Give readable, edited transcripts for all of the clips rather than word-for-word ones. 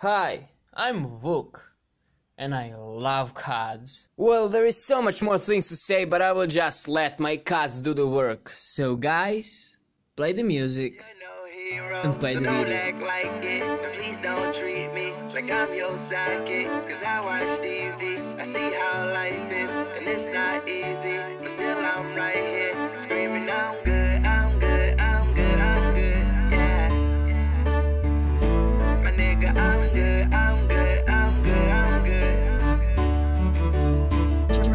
Hi, I'm Vuk, and I love cards. Well, there is so much more things to say, but I will just let my cards do the work. So guys, play the music and play the video. Don't act like it, please don't treat me like I'm your sidekick. Cause I watch TV, I see how life is, and it's not easy, but still I'm right here, screaming I'm good, I'm good, I'm good, I'm good, yeah. My nigga, I'm good, I'm good, I'm good, I'm good.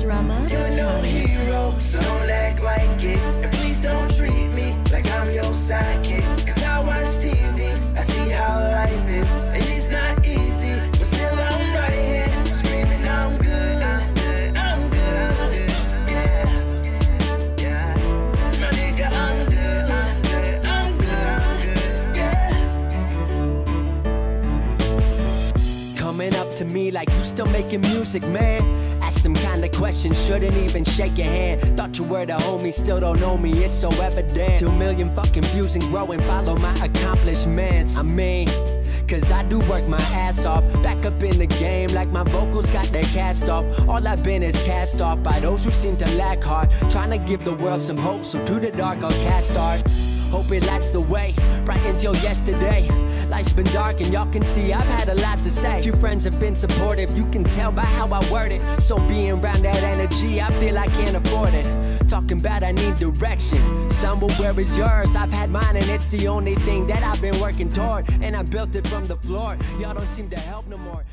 Drama. You're no hero, so don't act like it, and please don't treat me like I'm your sidekick. Cause I watch TV, I see how life is, and it's not easy, but still I'm right here, screaming I'm good, I'm good, yeah. My nigga, I'm good, I'm good, yeah. Coming up to me like you still making music, man. Ask them kind of questions, shouldn't even shake your hand. Thought you were the homie, still don't know me, it's so evident. 2 million fucking views and growing, follow my accomplishments. I mean, cause I do work my ass off, back up in the game like my vocals got their cast off. All I've been is cast off by those who seem to lack hard, trying to give the world some hope, so to the dark I'll cast art. Hope it lights the way, bright until yesterday. Life's been dark and y'all can see I've had a lot to say. Few friends have been supportive, you can tell by how I word it. So being around that energy, I feel I can't afford it. Talking about I need direction, somewhere where is yours? I've had mine and it's the only thing that I've been working toward. And I built it from the floor, y'all don't seem to help no more.